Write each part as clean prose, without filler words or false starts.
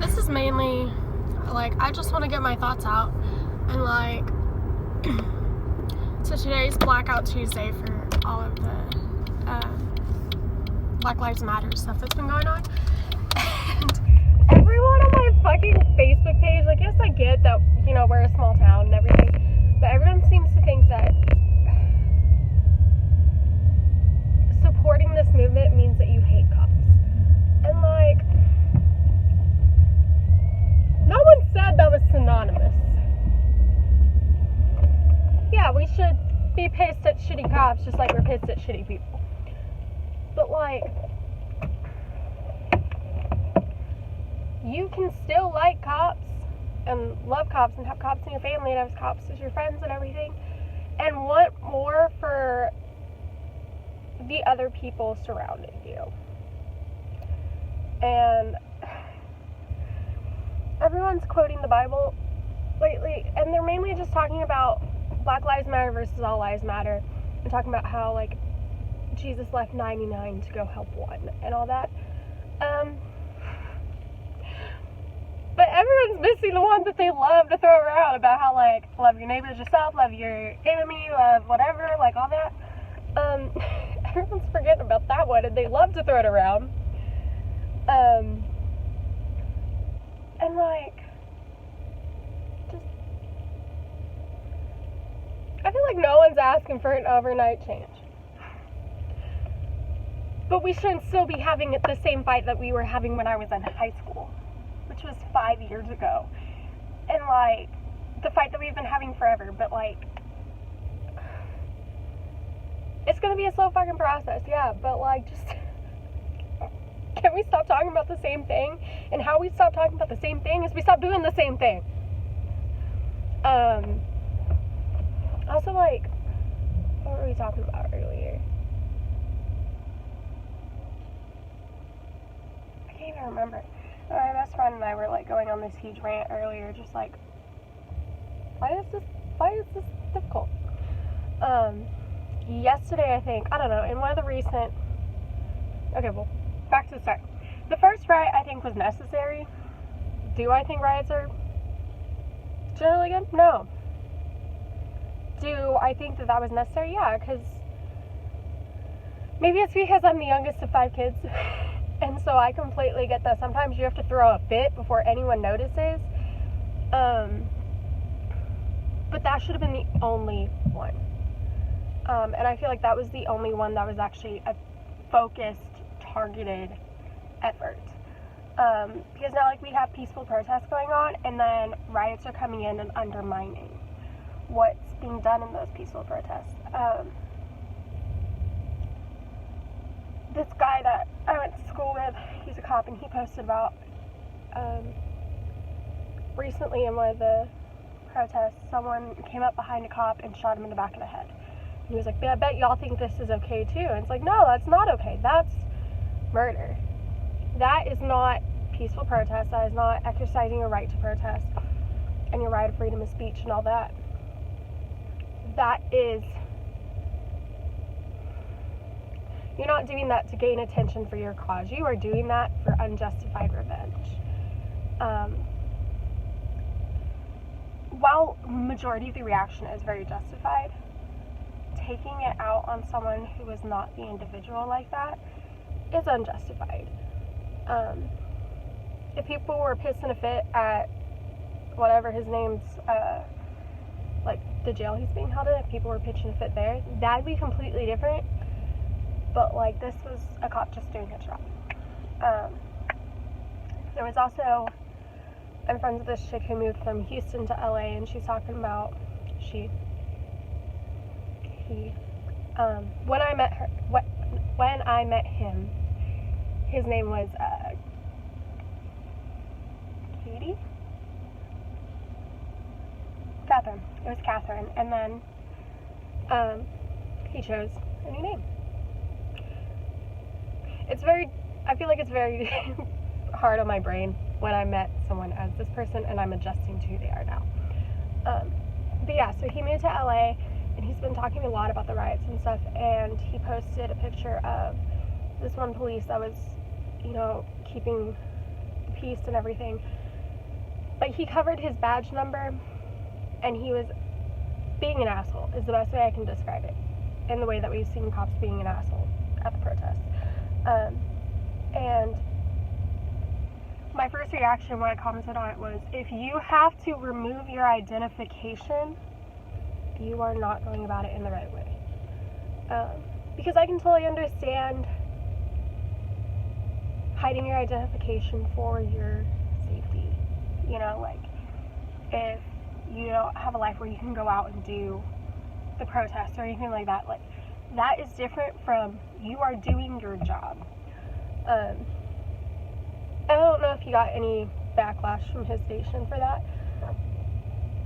this is mainly, like, I just want to get my thoughts out. And, like, so today's Blackout Tuesday for all of the Black Lives Matter stuff that's been going on. And everyone on my fucking Facebook page, like, yes, I get that, you know, we're a small town and everything, but everyone seems to think that supporting this movement means that you hate cops. And, like, no one said that was synonymous. Yeah, we should be pissed at shitty cops just like we're pissed at shitty people. But, like, you can still like cops and love cops and have cops in your family and have cops as your friends and everything, and want more for the other people surrounding you. And everyone's quoting the Bible lately, and they're mainly just talking about Black Lives Matter versus All Lives Matter, and talking about how, like, Jesus left 99 to go help one and all that. But everyone's missing the ones that they love to throw around about how, like, love your neighbor as yourself, love your enemy, love whatever, like, all that. Everyone's forgetting about that one, and they love to throw it around. And, like, just, I feel like no one's asking for an overnight change. But we shouldn't still be having the same fight that we were having when I was in high school, which was 5 years ago. And, like, the fight that we've been having forever, but, like, it's gonna be a slow fucking process, yeah, but, like, just, can we stop talking about the same thing? And how we stop talking about the same thing is we stop doing the same thing. Also, like, what were we talking about earlier? I can't even remember. My best friend and I were, like, going on this huge rant earlier, just like, why is this difficult? Yesterday, I think, I don't know, in one of the recent, okay, well, back to the start. The first riot, I think, was necessary. Do I think riots are generally good? No. Do I think that was necessary? Yeah, because maybe it's because I'm the youngest of 5 kids. And so I completely get that sometimes you have to throw a fit before anyone notices. But that should have been the only one. And I feel like that was the only one that was actually a focused, targeted effort. Because now, like, we have peaceful protests going on, and then riots are coming in and undermining what's being done in those peaceful protests. This guy that I went to school with, he's a cop, and he posted about recently in one of the protests, someone came up behind a cop and shot him in the back of the head. And he was like, I bet y'all think this is okay too. And it's like, no, that's not okay. That's murder. That is not peaceful protest. That is not exercising your right to protest and your right of freedom of speech and all that. That is, you're not doing that to gain attention for your cause. You are doing that for unjustified revenge. While majority of the reaction is very justified, taking it out on someone who is not the individual like that is unjustified. If people were pissing a fit at whatever his name's, like, the jail he's being held in, if people were pitching a fit there, that'd be completely different. But, like, this was a cop just doing his job. There was also, I'm friends with this chick who moved from Houston to LA, and she's talking about, when I met him, his name was, Katie? Catherine. It was Catherine. And then, he chose a new name. I feel like it's very hard on my brain when I met someone as this person, and I'm adjusting to who they are now. But yeah, so he moved to LA, and he's been talking a lot about the riots and stuff, and he posted a picture of this one police that was, you know, keeping the peace and everything. But he covered his badge number, and he was being an asshole, is the best way I can describe it, in the way that we've seen cops being an asshole at the protest. And my first reaction when I commented on it was, if you have to remove your identification, you are not going about it in the right way. Because I can totally understand hiding your identification for your safety. You know, like, if you don't have a life where you can go out and do the protests or anything like that, like, that is different from you are doing your job. I don't know if he got any backlash from his station for that,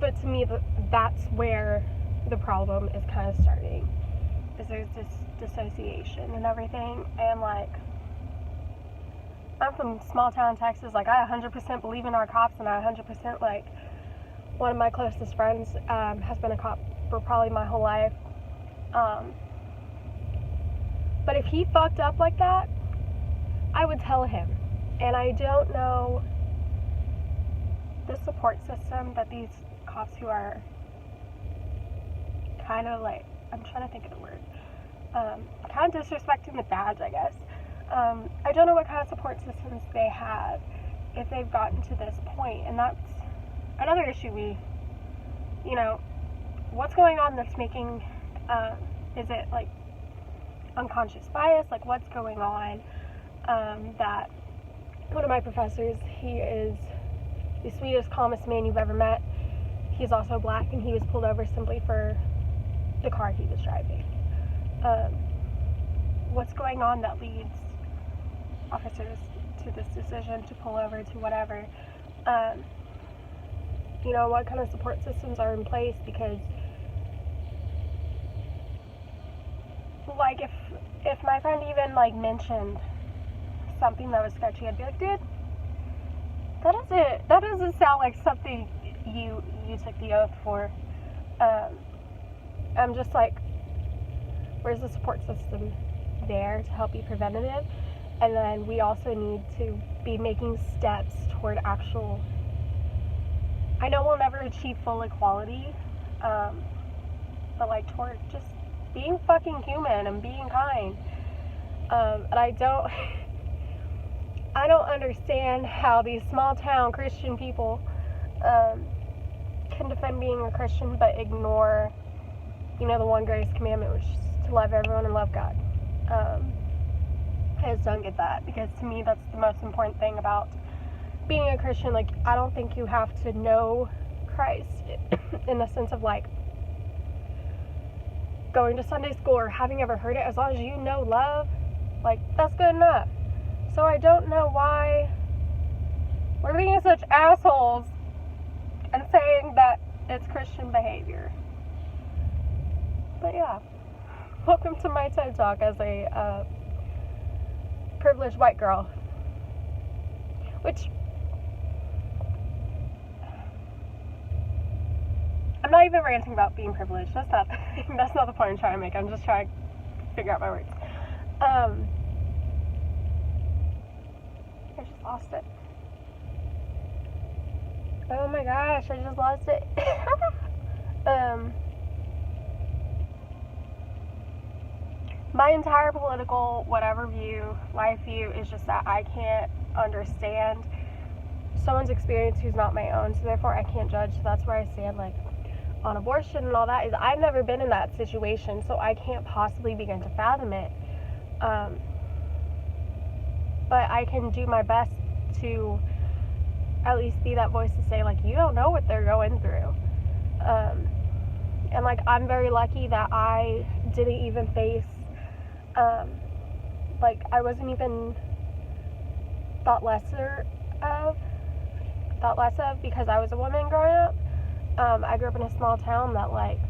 but to me, that's where the problem is kind of starting, is there's this dissociation and everything. And like, I'm from small town Texas, like, I 100% believe in our cops, and I 100%, like, one of my closest friends has been a cop for probably my whole life. But if he fucked up like that, I would tell him. And I don't know the support system that these cops who are kind of like, I'm trying to think of the word, kind of disrespecting the badge, I guess. I don't know what kind of support systems they have if they've gotten to this point. And that's another issue what's going on that's making, is it like unconscious bias? Like, what's going on? That one of my professors, he is the sweetest, calmest man you've ever met. He's also black, and he was pulled over simply for the car he was driving. What's going on that leads officers to this decision to pull over, to whatever? What kind of support systems are in place? Because, like, if my friend even, like, mentioned something that was sketchy, I'd be like, dude, that doesn't sound like something you took the oath for. I'm just like, where's the support system there to help be preventative? And then we also need to be making steps toward actual, I know we'll never achieve full equality, but like toward just being fucking human and being kind. And I don't understand how these small town Christian people can defend being a Christian but ignore, the one greatest commandment, which is to love everyone and love God. I just don't get that, because to me that's the most important thing about being a Christian. Like, I don't think you have to know Christ in the sense of like going to Sunday school or having ever heard it. As long as you know love, like, that's good enough. So I don't know why we're being such assholes and saying that it's Christian behavior. But yeah, welcome to my TED Talk as a privileged white girl. Which, I'm not even ranting about being privileged. That's not the point I'm trying to make. I'm just trying to figure out my words. I just lost it. Oh my gosh, I just lost it. My entire political whatever life view is just that I can't understand someone's experience who's not my own, so therefore I can't judge. So that's where I stand, like, on abortion and all that, is I've never been in that situation, so I can't possibly begin to fathom it. But I can do my best to at least be that voice to say, like, you don't know what they're going through. And, like, I'm very lucky that I didn't even face, I wasn't even thought less of because I was a woman growing up. I grew up in a small town that, like,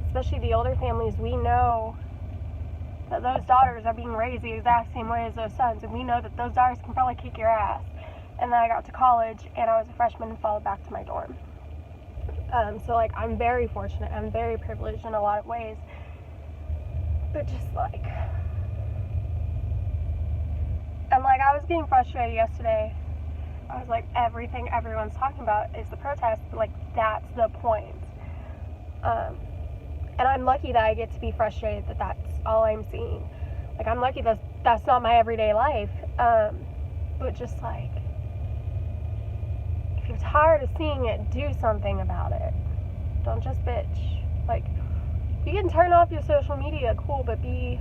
especially the older families, we know that those daughters are being raised the exact same way as those sons, and we know that those daughters can probably kick your ass. And then I got to college, and I was a freshman and followed back to my dorm. So, like, I'm very fortunate. I'm very privileged in a lot of ways. But just, like... And, like, I was getting frustrated yesterday I was like, everything everyone's talking about is the protest. Like, that's the point. And I'm lucky that I get to be frustrated that that's all I'm seeing. Like, I'm lucky that's not my everyday life. But just like, if you're tired of seeing it, do something about it. Don't just bitch. Like, you can turn off your social media, cool, but be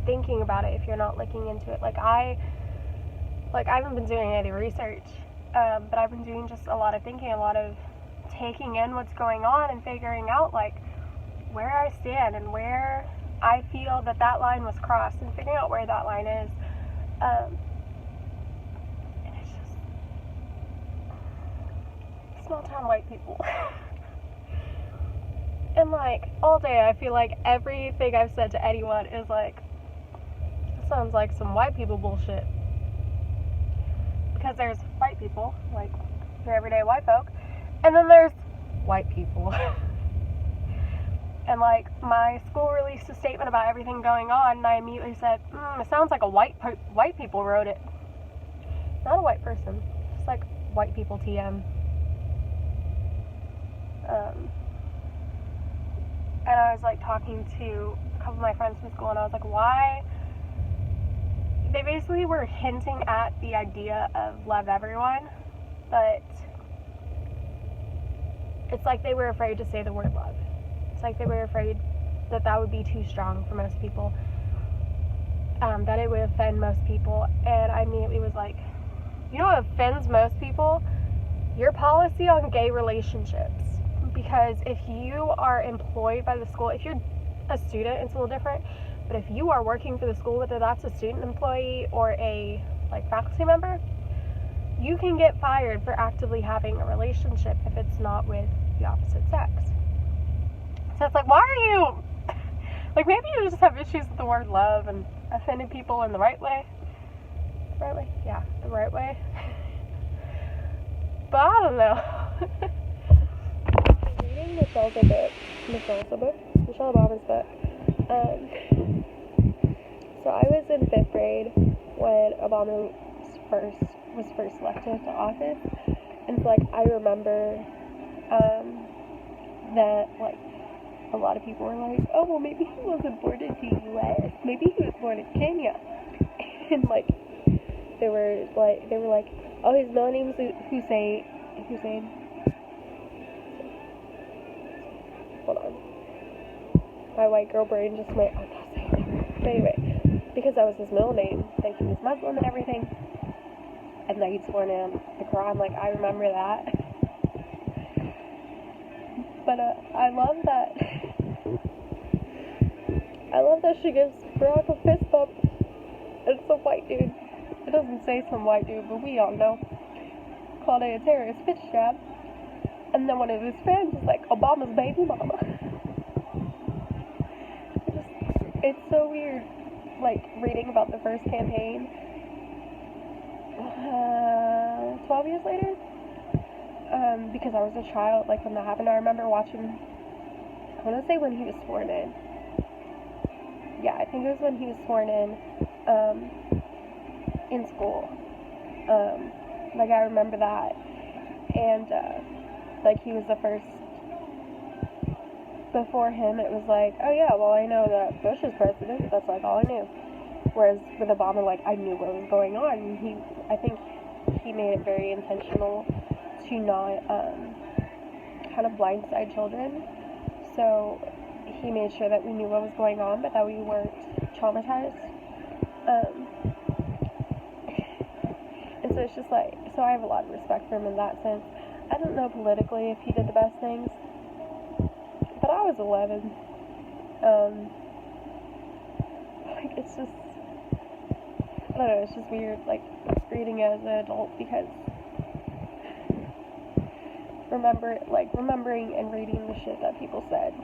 thinking about it if you're not looking into it. Like, I haven't been doing any research, but I've been doing just a lot of thinking, a lot of taking in what's going on and figuring out, like, where I stand and where I feel that line was crossed and figuring out where that line is. And it's just small town white people. And, like, all day I feel like everything I've said to anyone is like, sounds like some white people bullshit. Because there's white people, like your everyday white folk, and then there's white people. And, like, my school released a statement about everything going on, and I immediately said, it sounds like a white people wrote it. Not a white person. Just like white people TM. And I was, like, talking to a couple of my friends from school, and I was like, why? They basically were hinting at the idea of love everyone, but it's like they were afraid to say the word love. It's like they were afraid that would be too strong for most people, that it would offend most people. And I immediately was like, you know what offends most people? Your policy on gay relationships. Because if you are employed by the school, if you're a student, it's a little different, but if you are working for the school, whether that's a student employee or a, like, faculty member, you can get fired for actively having a relationship if it's not with the opposite sex. So it's like, why are you, like, maybe you just have issues with the word love and offending people in the right way. The right way? Yeah, the right way. But I don't know. I'm reading Michelle Obama's book. So I was in 5th grade when Obama was first elected to office, and so, like, I remember that, like, a lot of people were like, oh, well, maybe he wasn't born in the U.S. Maybe he was born in Kenya. And, like, they were like, oh, his middle name's Hussein. Hold on. My white girl brain just went, I'm not saying that. But anyway, because that was his middle name, like, he was Muslim and everything, and that he'd sworn in the Quran, like, I remember that. But I love that she gives Barack a fist bump. It's a white dude. It doesn't say some white dude, but we all know. Called it a terrorist fist jab. And then one of his friends is like, Obama's baby mama. It's so weird, like, reading about the first campaign 12 years later, because I was a child, like, when that happened. I remember watching, I want to say when he was sworn in. Yeah, I think it was when he was sworn in school. Like, I remember that, and, like, he was the first. Before him, it was like, oh yeah, well, I know that Bush is president, that's, like, all I knew. Whereas with Obama, like, I knew what was going on. I think he made it very intentional to not, kind of blindside children. So he made sure that we knew what was going on, but that we weren't traumatized. And so it's just like, so I have a lot of respect for him in that sense. I don't know politically if he did the best things, but I was 11. Like, it's just, I don't know, it's just weird, like, reading as an adult, because remembering and reading the shit that people said.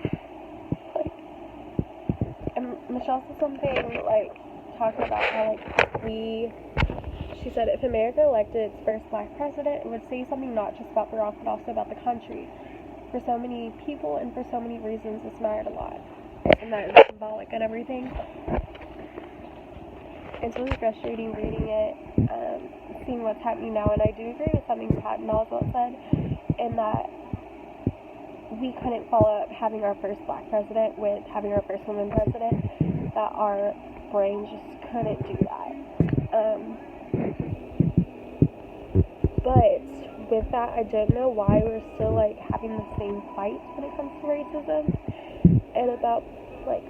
Like, and Michelle said something, like, talking about how, like, she said if America elected its first black president, it would say something not just about Barack, but also about the country. For so many people and for so many reasons, this mattered a lot. And that is symbolic and everything. it's really frustrating reading it, seeing what's happening now, and I do agree with something Patton Oswalt said, in that we couldn't follow up having our first black president with having our first woman president, that our brain just couldn't do that. But with that, I don't know why we're still, like, having the same fight when it comes to racism, and about, like,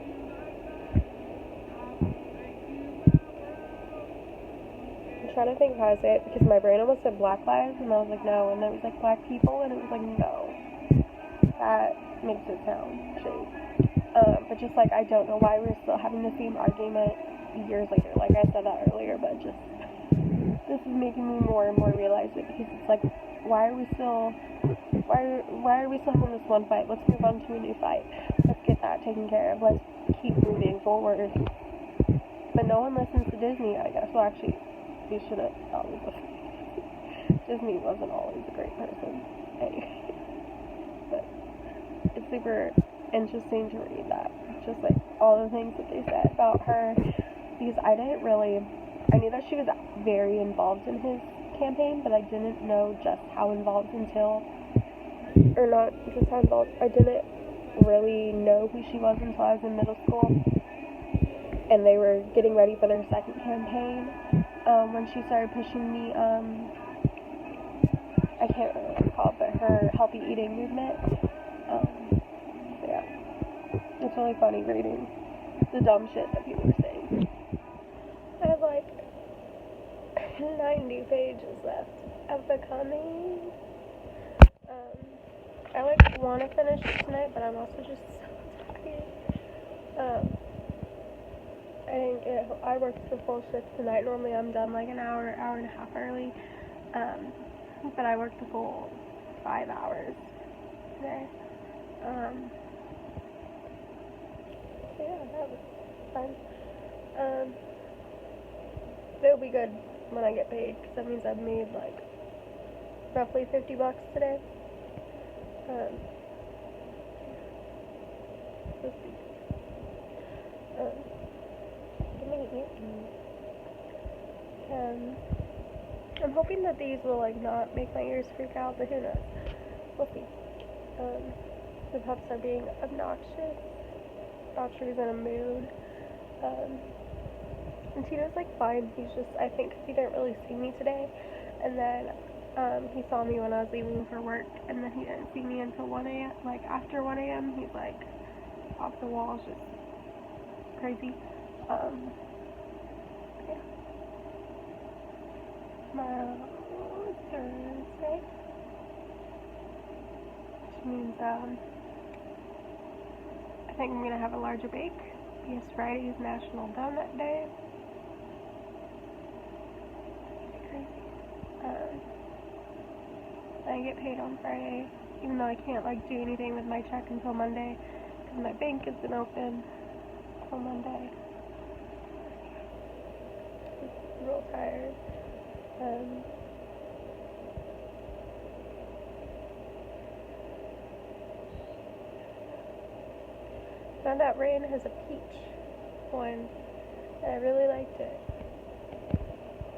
I'm trying to think how to say it, because my brain almost said black lives, and I was like, no, and then it was like black people, and it was like, no, that makes it sound shady. But just, like, I don't know why we're still having the same argument years later. Like I said that earlier, but just, this is making me more and more realize it, because it's like, why are we still having this one fight? Let's move on to a new fight. Let's get that taken care of. Let's keep moving forward. But no one listens to Disney, I guess. Well, actually, we shouldn't always listen. Disney wasn't always a great person. Anyway. But it's super interesting to read that. Just, like, all the things that they said about her. Because I knew that she was very involved in his campaign, but I didn't know just how involved I didn't really know who she was until I was in middle school, and they were getting ready for their second campaign, when she started pushing the, I can't remember what it's called, but her healthy eating movement. So yeah, it's really funny reading the dumb shit that people were saying. I have, like, 90 pages left of Becoming. I, like, want to finish it tonight, but I'm also just so tired. I worked the full shift tonight. Normally I'm done, like, an hour and a half early. But I worked the full 5 hours today. So yeah, that was fun. It'll be good when I get paid, because that means I've made, like, roughly $50 today. I'm hoping that these will, like, not make my ears freak out, but who knows? We'll see. The pups are being obnoxious. Audrey's in a mood. And Tito's, like, fine. He's just, I think, because he didn't really see me today, and then he saw me when I was leaving for work, and then he didn't see me until 1 a.m. Like, after 1 a.m., he's, like, off the wall, just crazy. Yeah. Tomorrow, Thursday, which means, I think I'm gonna have a larger bake, because Friday is National Donut Day. I get paid on Friday, even though I can't, like, do anything with my check until Monday, because my bank isn't open until Monday. I'm real tired. Found out Rain has a peach one, and I really liked it.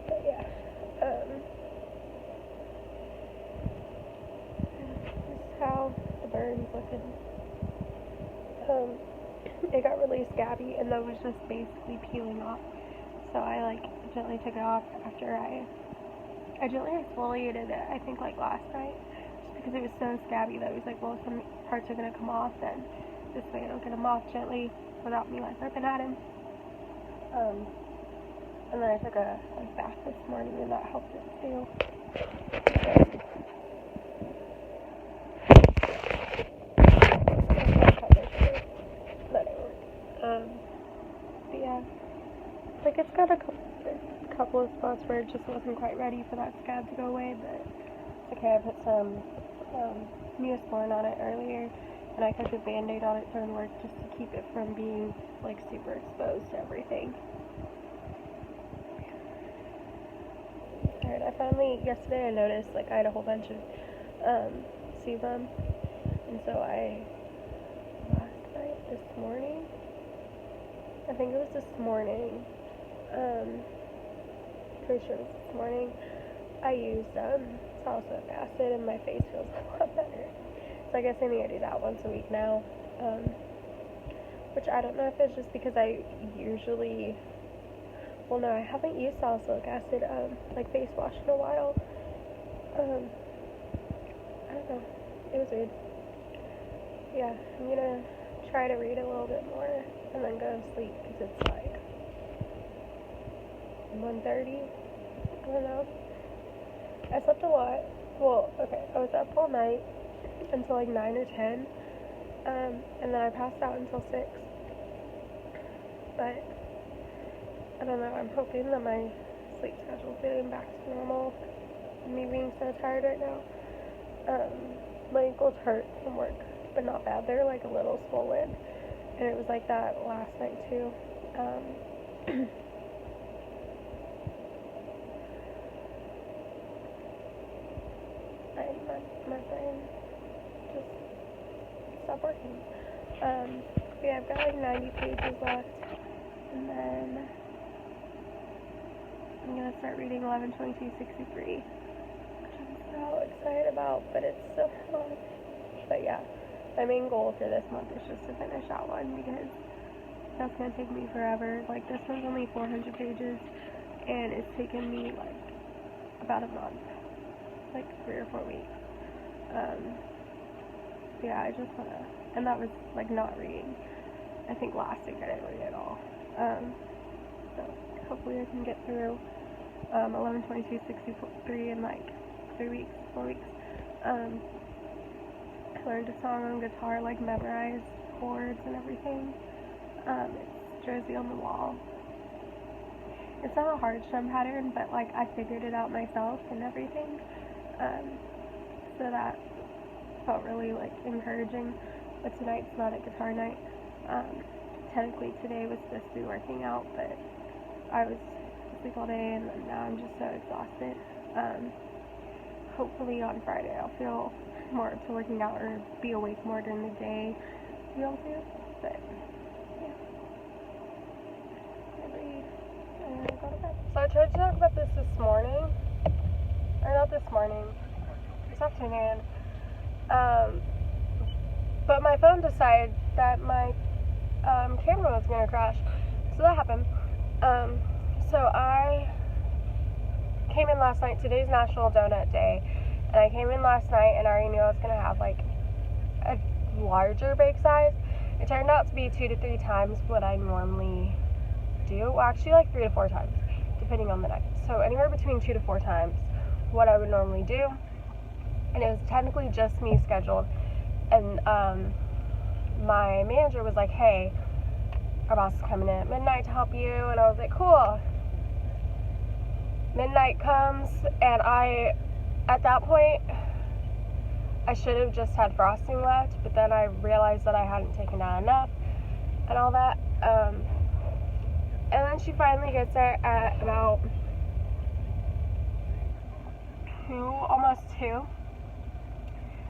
But yeah, this is how the bird's looking. It got really scabby, and that was just basically peeling off. So I, like, gently took it off after I gently exfoliated it, I think, like, last night, just because it was so scabby that I was like, well, some parts are gonna come off, then this way it'll get them off gently without me, like, ripping at him. And then I took a bath this morning, and that helped it too. But yeah, like, it's got a couple of spots where it just wasn't quite ready for that scab to go away, but it's okay. I put some Neosporin on it earlier, and I put a Band-Aid on it during work just to keep it from being, like, super exposed to everything. Alright, yesterday I noticed, like, I had a whole bunch of sebum, and so this morning, pretty sure it was this morning, I used salicylic acid and my face feels a lot better. So I guess I need to do that once a week now. Which I don't know if it's just because I usually, well, no, I haven't used salicylic acid, like face wash in a while. I don't know. It was weird. Yeah, I'm gonna try to read a little bit more and then go to sleep because it's like 1:30. I don't know. I slept a lot. Well, okay, I was up all night until like 9 or 10. And then I passed out until 6. But I don't know, I'm hoping that my sleep schedule's getting back to normal. Me being so tired right now. My ankles hurt from work, but not bad. They're like a little swollen. And it was like that last night too. My brain just stopped working. Yeah, I've got like 90 pages left, and then I'm gonna start reading 11/22/63, which I'm so excited about, but it's so long. But yeah, my main goal for this month is just to finish that one because that's gonna take me forever. Like, this one's only 400 pages, and it's taken me like about a month, like 3 or 4 weeks. Yeah, I just wanna, and that was like not reading. I think last week I didn't read at all. So hopefully I can get through 11/22/63 in like 4 weeks. I learned a song on guitar, like memorized chords and everything. It's Josie on the Wall. It's not a hard strum pattern, but like I figured it out myself and everything. So that felt really like encouraging. But tonight's not a guitar night. Technically today was supposed to be working out, but I was asleep all day and now I'm just so exhausted. Hopefully on Friday I'll feel more up to working out or be awake more during the day to be able to. But yeah. Go to bed. So I tried to talk about this morning. Or not this morning. This afternoon. But my phone decided that my camera was going to crash. So that happened. So I came in last night. Today's National Donut Day. And I came in last night and I already knew I was going to have like a larger bake size. It turned out to be 2 to 3 times what I normally do. Well, actually like 3 to 4 times, depending on the night. So anywhere between 2 to 4 times what I would normally do. And it was technically just me scheduled. And my manager was like, hey, our boss is coming in at midnight to help you. And I was like, cool. Midnight comes, and at that point, I should have just had frosting left, but then I realized that I hadn't taken out enough and all that. And then she finally gets there at about 2, almost 2.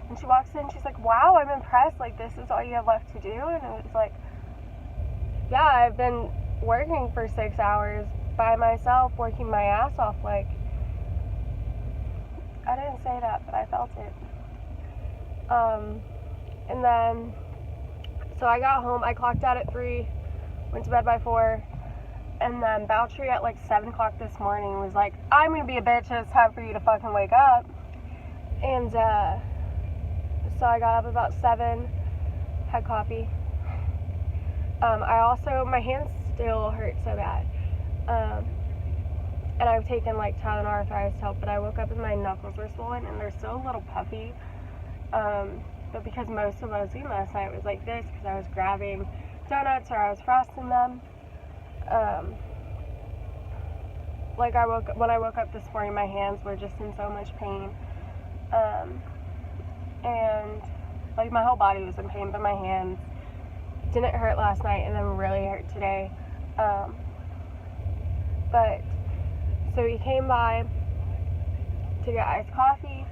And she walks in, she's like, wow, I'm impressed, like, this is all you have left to do? And it was like, yeah, I've been working for 6 hours by myself, working my ass off, like, I didn't say that, but I felt it. And then, so I got home, I clocked out at 3, went to bed by 4, and then Bouchery at like 7 o'clock this morning was like, I'm gonna be a bitch, it's time for you to fucking wake up. And, so I got up about 7, had coffee. My hands still hurt so bad. And I've taken like Tylenol arthritis help, but I woke up and my knuckles were swollen and they're still a little puffy. But because most of what I was eating last night was like this, because I was grabbing donuts or I was frosting them. When I woke up this morning, my hands were just in so much pain. And like my whole body was in pain, but my hands didn't hurt last night and then really hurt today. But so he came by to get iced coffee,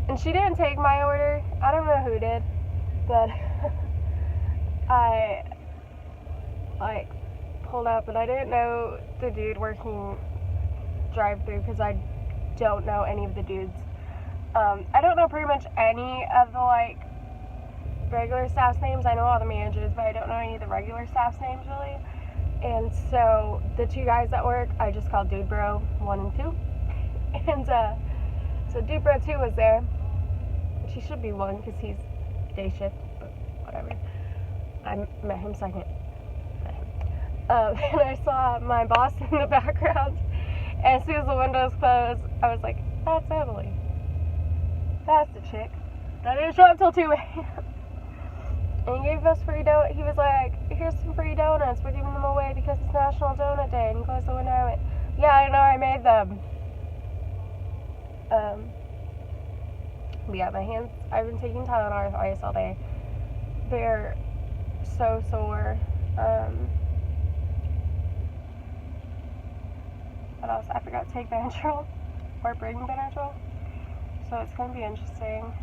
and she didn't take my order. I don't know who did, but like, pulled up, and I didn't know the dude working drive-through because I don't know any of the dudes. I don't know pretty much any of the, like, regular staff's names. I know all the managers, but I don't know any of the regular staff's names, really. And so, the two guys that work, I just called Dude Bro 1 and 2. And, so Dude Bro 2 was there. Which he should be 1, because he's day shift, but whatever. I met him second. And I saw my boss in the background. And as soon as the windows closed, I was like, that's Emily. That's the chick. That didn't show up till 2 a.m. And he gave us free donuts. He was like, here's some free donuts. We're giving them away because it's National Donut Day. And he closed the window. I went, yeah, I know, I made them. But yeah, my hands, I've been taking Tylenol ice all day. They're so sore. What else? I forgot to take Benadryl, or bring Benadryl. So it's going to be interesting.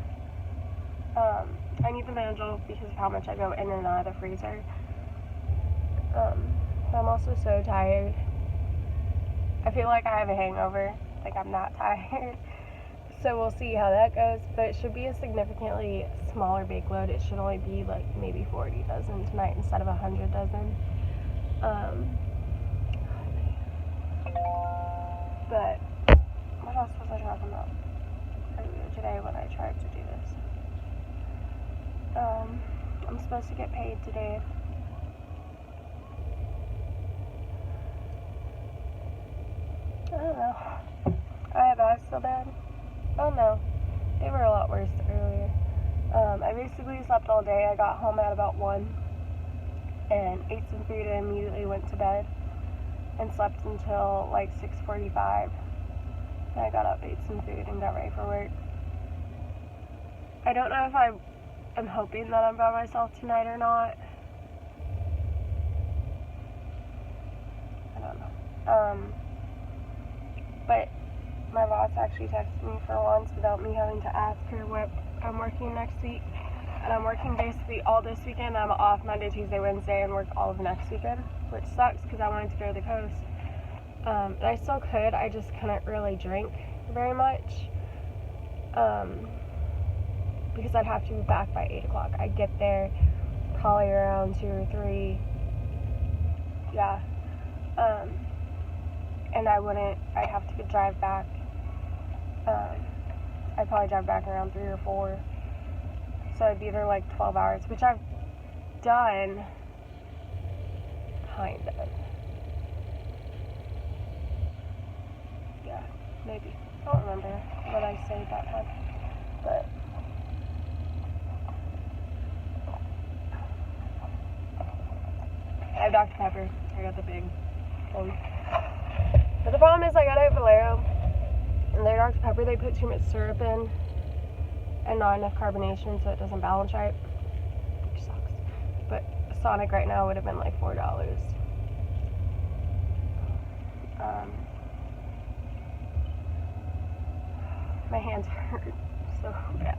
I need the Benadryl because of how much I go in and out of the freezer. I'm also so tired. I feel like I have a hangover. Like, I'm not tired. So we'll see how that goes. But it should be a significantly smaller bake load. It should only be like maybe 40 dozen tonight instead of 100 dozen. But what else was I talking about earlier today when I tried to do this? I'm supposed to get paid today. I don't know. I have eyes so bad. Oh no, they were a lot worse earlier. I basically slept all day. I got home at about 1 and ate some food and immediately went to bed and slept until like 6:45. Then I got up, ate some food, and got ready for work. I don't know if I am hoping that I'm by myself tonight or not. I don't know. But my boss actually texted me for once without me having to ask her what I'm working next week. And I'm working basically all this weekend. I'm off Monday, Tuesday, Wednesday, and work all of next weekend, which sucks because I wanted to go to the coast. And I still could, I just couldn't really drink very much. Because I'd have to be back by 8 o'clock. I'd get there probably around 2 or 3. Yeah. And I'd have to drive back. I'd probably drive back around 3 or 4. So I'd be there like 12 hours, which I've done, kind of. Yeah, maybe. I don't remember what I said that time, but I have Dr. Pepper. I got the big thing. But the problem is I got it at Valero, and their Dr. Pepper, they put too much syrup in and not enough carbonation, so it doesn't balance right, which sucks. But Sonic right now would have been like $4. My hands hurt so bad.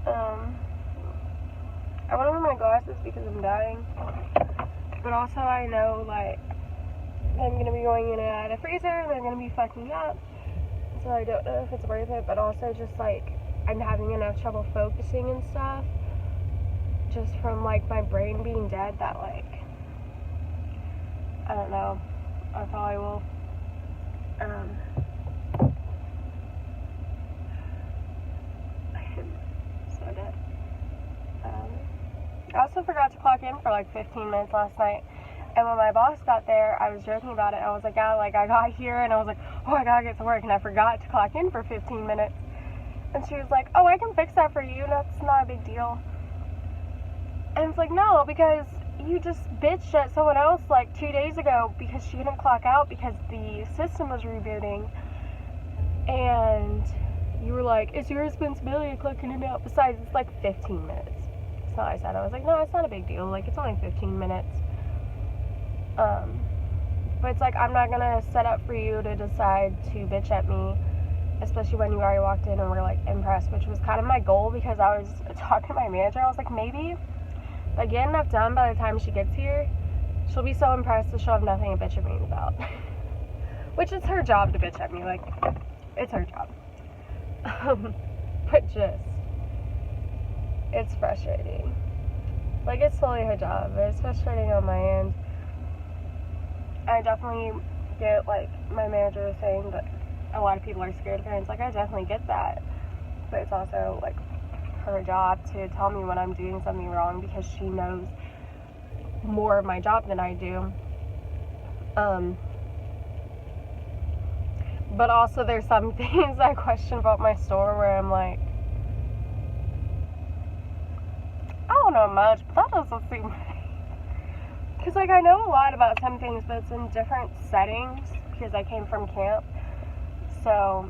I want to wear my glasses because I'm dying, but also I know like I'm gonna be going in and out of the freezer and they're gonna be fucking up, so I don't know if it's worth it. But also just like I'm having enough trouble focusing and stuff, just from like my brain being dead, that like I don't know, I probably will so dead. I also forgot to clock in for like 15 minutes last night. And when my boss got there, I was joking about it. I was like, yeah, like I got here and I was like, oh, I gotta get to work. And I forgot to clock in for 15 minutes. And she was like, oh, I can fix that for you. That's not a big deal. And it's like, no, because you just bitched at someone else like 2 days ago because she didn't clock out because the system was rebooting. And you were like, it's your responsibility clocking in out. Besides, it's like 15 minutes. That's not what I said. I was like, no, it's not a big deal. Like, it's only 15 minutes. But it's like, I'm not gonna set up for you to decide to bitch at me, especially when you already walked in and were like impressed, which was kind of my goal because I was talking to my manager. I was like, maybe if I get enough done by the time she gets here, she'll be so impressed that she'll have nothing to bitch at me about. Which is her job to bitch at me, like, it's her job. But just, it's frustrating. Like, it's totally her job, but it's frustrating on my end. I definitely get, like, my manager was saying that a lot of people are scared of her, and it's like, I definitely get that. But it's also, like, her job to tell me when I'm doing something wrong, because she knows more of my job than I do. But also there's some things I question about my store where I'm like, I don't know much, but that doesn't seem right. Because, like, I know a lot about some things, but it's in different settings, because I came from camp. So,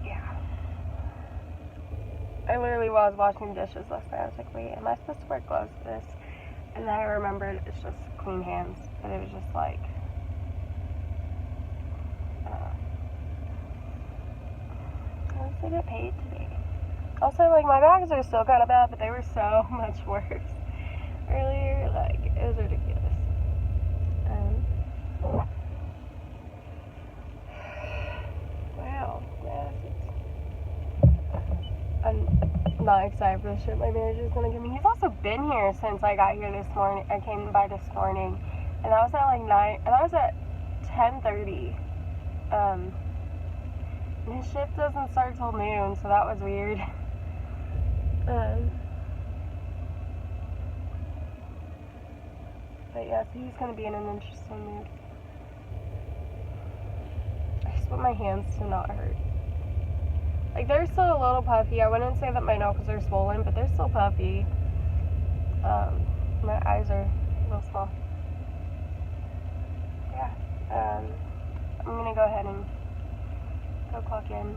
yeah. I literally was washing dishes last night. I was like, wait, am I supposed to wear gloves for this? And then I remembered it's just clean hands. But it was just like, I was get paid today. Also, like, my bags are still kind of bad, but they were so much worse earlier. Like, it was ridiculous. Wow. Yeah, I'm not excited for the shit my manager's gonna give me. He's also been here since I got here this morning. I came by this morning, and that was at like 9, and that was at 10:30. And his shift doesn't start till noon, so that was weird. But yeah, so he's gonna be in an interesting mood. I just want my hands to not hurt. Like, they're still a little puffy. I wouldn't say that my knuckles are swollen, but they're still puffy. My eyes are a little small. Yeah. I'm gonna go ahead and go clock in.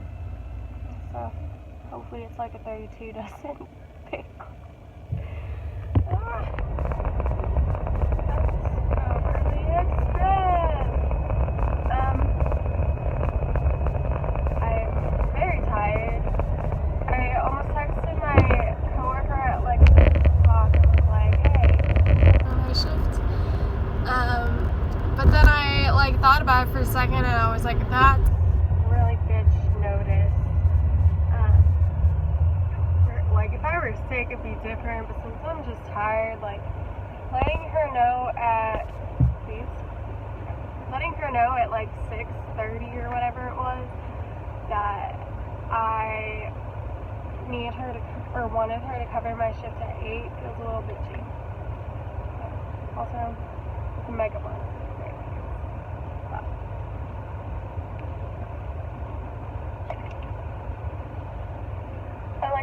So, hopefully it's like a 32 doesn't pick. Thought about it for a second, and I was like, that's really bitch notice. Like, if I were sick, it'd be different, but since I'm just tired, like, letting her know at like 6:30 or whatever it was, that I need her to, or wanted her to cover my shift at 8 feels a little bitchy. Also, the makeup one.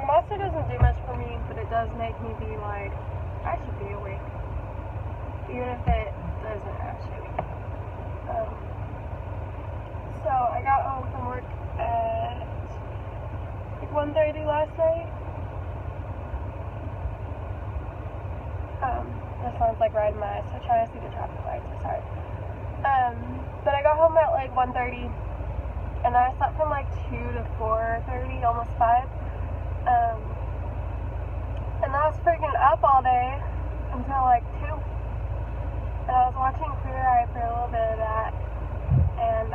Monster doesn't do much for me, but it does make me be like, I should be awake, even if it doesn't actually. So I got home from work at like 1:30 last night. This sounds like riding my eyes, so trying to see the traffic lights, it's hard. But I got home at like 1:30, and I slept from like 2 to 4:30, almost 5. And I was freaking up all day until like 2. And I was watching Queer Eye for a little bit of that. And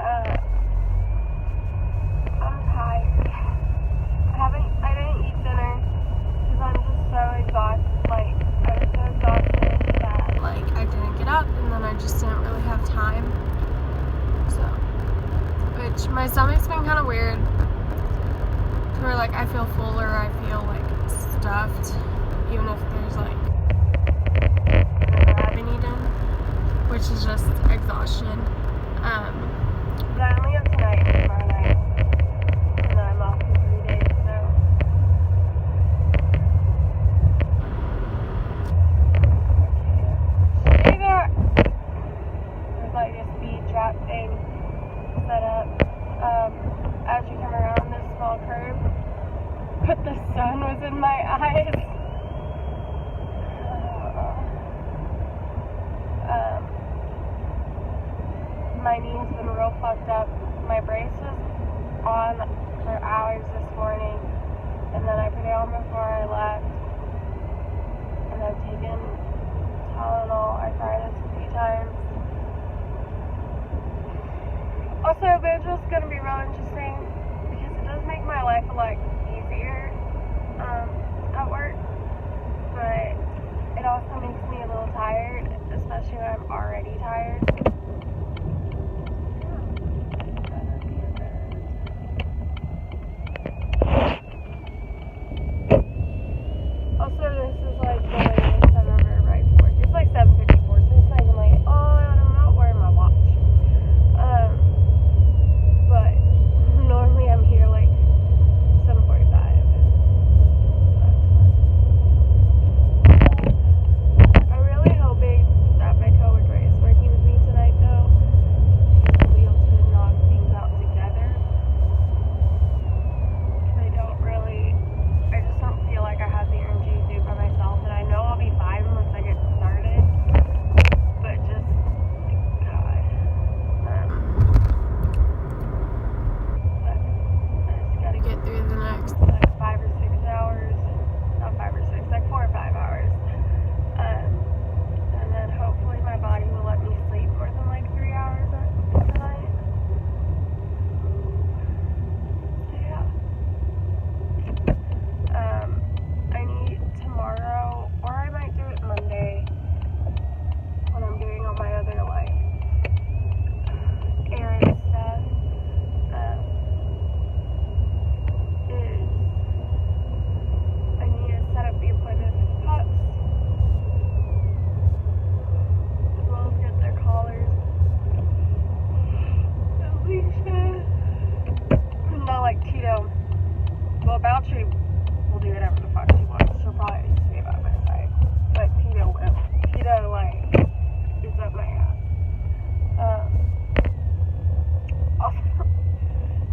I'm tired. I didn't eat dinner because I'm just so exhausted. Like, I was so exhausted that like I didn't get up, and then I just didn't really have time. So, which my stomach's been kind of weird. Where like I feel full or I feel like stuffed, even if there's like I haven't eaten, which is just exhaustion. But I only have tonight and tomorrow night, and then I'm off for 3 days. So there's like a speed trap thing set up. As you come around this small curve, but the sun was in my eyes. My knee's been real fucked up. My brace was on for hours this morning, and then I put it on before I left, and I've taken Tylenol, arthritis Vigil's gonna be real interesting because it does make my life a lot easier at work, but it also makes me a little tired, especially when I'm already tired. Also, this is like the latest I've ever arrived to work. It's like 7:54, so it's not even late. Oh, I'm not wearing my watch. But normally I'm here like 7:45. I'm really hoping that my coworker is working with me tonight, though. We'll be able to knock things out together. I just don't feel like I have the energy to do it by myself, and I know I'll be fine once I get started. But just, God. But I just gotta get through the next like 5 or 6 hours. Not 5 or 6, like 4 or 5 hours. And then hopefully my body will let me sleep more than like 3 hours tonight. So yeah. I need tomorrow, or I might do it Monday when I'm doing all my other like errand stuff. I need to set up the appointment for the pups, as well as get their collars. Alicia, not like Tito. Well, Boucher will do whatever the fuck she wants. She'll probably stay by my side, but Tito will. Tito like is up my ass.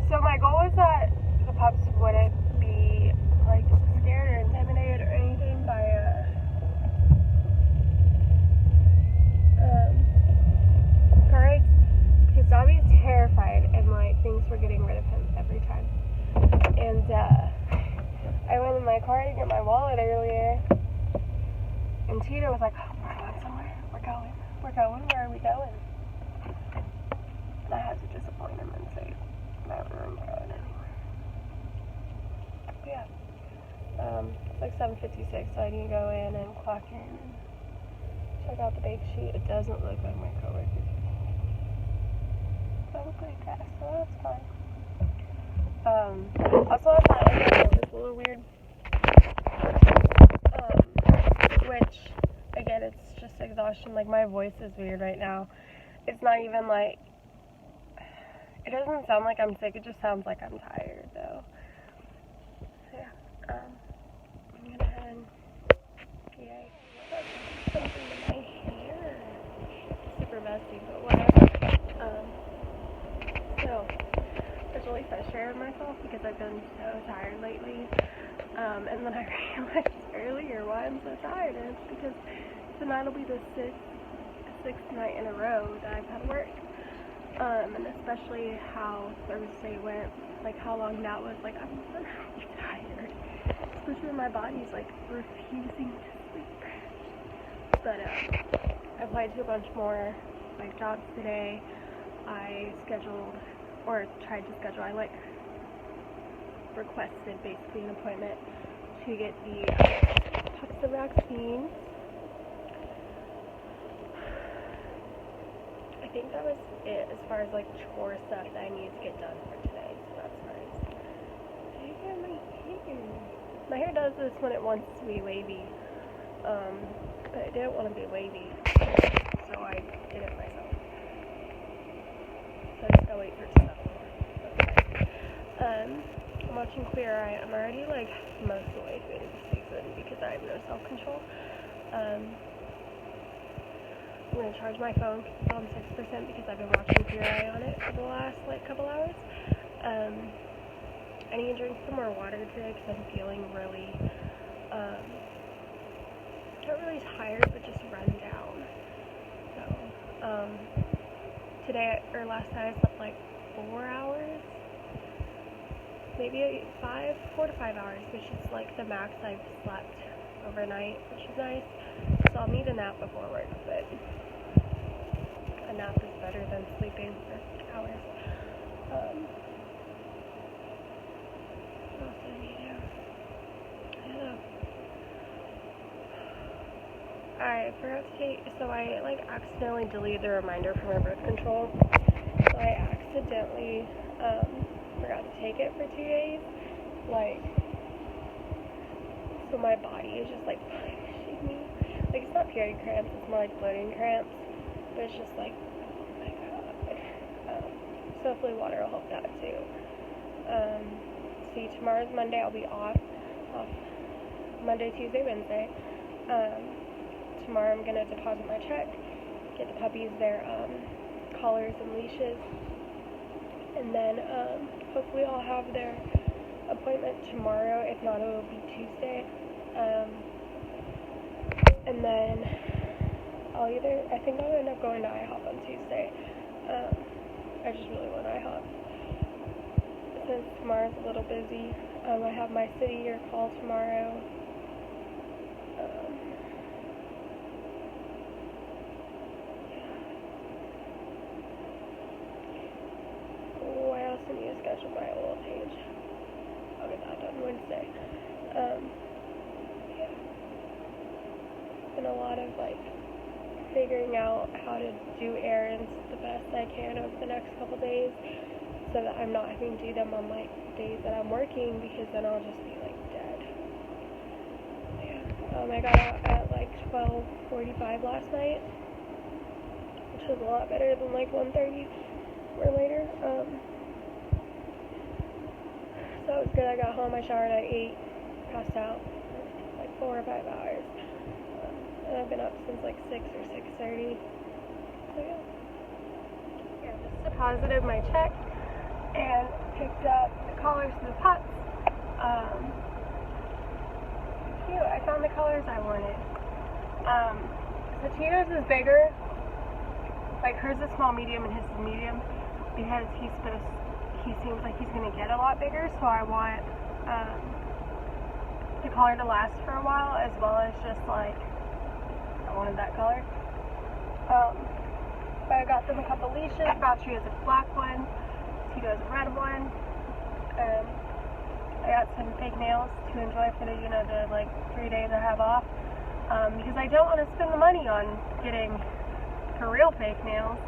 So my goal is that the pups wouldn't be like scared or intimidated or anything by Courage, because Dobby's terrified and like thinks we're getting rid of him every time. And I went in my car to get my wallet earlier, and Tito was like, "Oh, we're going somewhere. We're going. Where are we going?" And I had to disappoint him and say, "No, we're not going anywhere." But yeah. It's like 7:56, so I need to go in and clock in and check out the bake sheet. It doesn't look like my coworkers. But I'm pretty fast, so that's fine. Also I thought it was a little weird. Which, again, it's just exhaustion. Like, my voice is weird right now. It's not even like, it doesn't sound like I'm sick, it just sounds like I'm tired, though. So, yeah, I'm gonna head and, yay, something to my hair. Super messy, but whatever. So, I was really frustrated with myself because I've been so tired lately. And then I realized earlier why I'm so tired, and it's because tonight will be the sixth night in a row that I've had to work. And especially how Thursday went, like how long that was, like I'm really tired. Especially when my body's like refusing to sleep. But I applied to a bunch more like jobs today. I scheduled, or tried to schedule, I like requested basically an appointment to get the Pfizer vaccine. I think that was it as far as like chore stuff that I needed to get done for today, so that's nice. My hair does this when it wants to be wavy, but I didn't want to be wavy, so I did it myself. So I just gotta wait for it to settle more. I'm watching Queer Eye. I'm already like most of the way through the season because I have no self-control. I'm gonna charge my phone because it's on 6% because I've been watching Queer Eye on it for the last like couple hours. I need to drink some more water today because I'm feeling really, not really tired, but just run down. So, today, or last night I slept like 4 hours, maybe 4 to 5 hours, which is like the max I've slept overnight, which is nice. So I'll need a nap before work, but a nap is better than sleeping for hours. What else do I need to do? I don't know. I forgot to take, so I like accidentally deleted the reminder for my birth control. So I accidentally forgot to take it for 2 days. Like, so my body is just like punishing me. Like, it's not period cramps, it's more like bloating cramps. But it's just like, oh my god. So hopefully water will help that too. See, tomorrow's Monday, I'll be off Monday, Tuesday, Wednesday. Tomorrow I'm going to deposit my check, get the puppies their collars and leashes, and then hopefully I'll have their appointment tomorrow. If not, it will be Tuesday. And then I think I'll end up going to IHOP on Tuesday. I just really want IHOP. Since tomorrow's a little busy, I have my city year call tomorrow. I also need to schedule my oil page. I'll get that done Wednesday. Yeah. Been a lot of like figuring out how to do errands the best I can over the next couple days, so that I'm not having to do them on like days that I'm working, because then I'll just be like dead. Yeah. I got out at like 12:45 last night, which was a lot better than like 1:30 or later. So it was good. I got home, I showered, I ate, passed out like 4 or 5 hours. And I've been up since like 6 or 6:30. So yeah. Yeah, just deposited my check and picked up the collars for the pups. Cute. I found the colors I wanted. So Tito's is bigger. Like, hers is small, medium, and his is medium, because he seems like he's going to get a lot bigger, so I want the collar to last for a while, as well as just like, I wanted that color. But I got them a couple leashes. Valtteri has a black one, Tito has a red one. I got some fake nails to enjoy for the, the like 3 days I have off, because I don't want to spend the money on getting for real fake nails.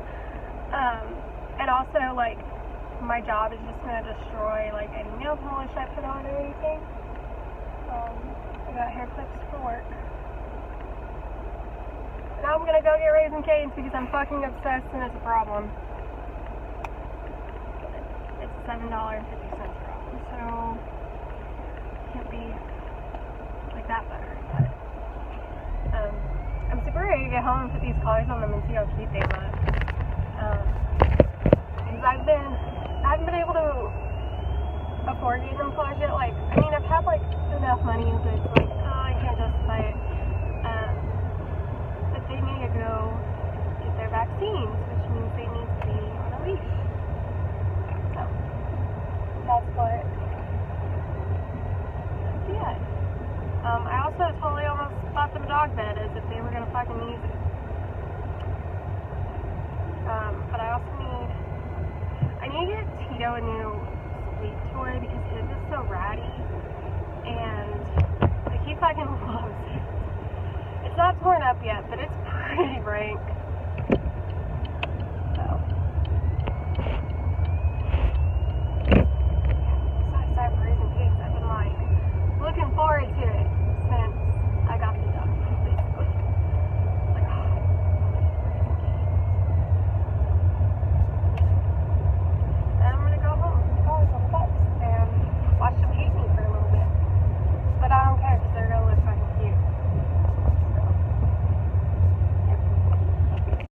And also, like, my job is just going to destroy like any nail polish I put on or anything. I got hair clips for work. Now I'm going to go get Raising Cane's because I'm fucking obsessed and it's a problem. It's a $7.50 problem, so it can't be like that better. But I'm super ready to get home and put these collars on them and see how cute they look. Because I haven't been able to afford getting them collars yet. Like, I mean, I've had like enough money, but it's like, oh, I can't justify it. But they need to go get their vaccines, which means they need to be on a leash. So that's what. Yeah. I also totally almost bought them a dog bed as if they were gonna fucking use it. But I also I need to get Tito a new sleep toy because his is so ratty, and like, he fucking loves it. It's not torn up yet, but it's pretty rank.